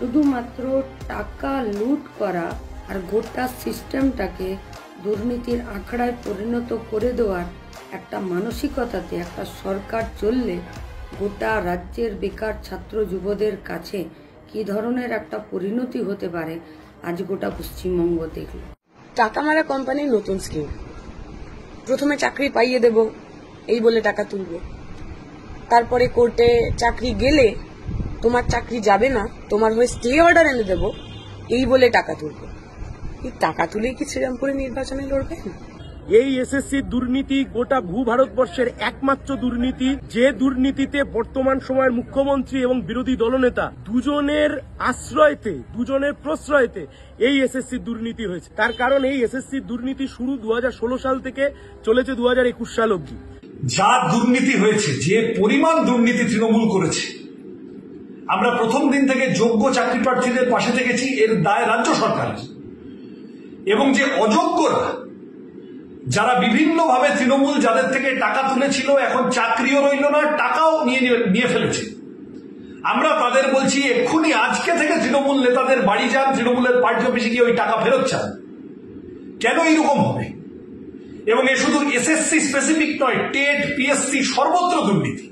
শুধুমাত্র টাকা লুট করা আর গোটা সিস্টেমটাকে দুর্নীতির আখড়ায় পরিণত করে দেওয়ার একটা মানসিকতাতে একটা সরকার চললে গোটা রাজ্যের বেকার ছাত্র যুবদের কাছে কি ধরনের একটা পরিণতি হতে পারে আজ গোটা পশ্চিমবঙ্গ দেখল। টাকা মারা কোম্পানির নতুন স্কিম, প্রথমে চাকরি পাইয়ে দেব এই বলে টাকা তুলবে, তারপরে কোর্টে চাকরি গেলে তোমার চাকরি যাবে না, তোমার হয়ে স্টে অর্ডার এনে দেব এই বলে টাকা তুলবে। এই টাকা তুলেই কি শ্রীরামপুরে নির্বাচনে লড়বে? এই এসএসসি দুর্নীতি গোটা ভারতবর্ষের একমাত্র দুর্নীতি, যে দুর্নীতিতে বর্তমান সময়ের মুখ্যমন্ত্রী এবং বিরোধী দলনেতা দুজনের আশ্রয়তে, দুজনের প্রশ্রয়তে এই এসএসসি দুর্নীতি হয়েছে। তার কারণ এই এসএসসি দুর্নীতি শুরু 2016 সাল থেকে চলেছে 2021 সাল অবধি। যা দুর্নীতি হয়েছে, যে পরিমাণ দুর্নীতি তৃণমূল করেছে, আমরা প্রথম দিন থেকে যোগ্য চাকরি প্রার্থীদের পাশে থেকেছি, এর দায় রাজ্য সরকারের। এবং যে অযোগ্যরা, যারা বিভিন্নভাবে তৃণমূল যাদের থেকে টাকা তুলেছিল, এখন চাকরিও রইল না, টাকাও নিয়ে ফেলেছে, আমরা তাদের বলছি এক্ষুনি আজকে থেকে তৃণমূল নেতাদের বাড়ি যান, তৃণমূলের পার্টি অফিসে গিয়ে ওই টাকা ফেরত চান। কেন এইরকম হবে? এবং এ শুধু এসএসসি স্পেসিফিক নয়, টেট, পিএসসি সর্বত্র দুর্নীতি।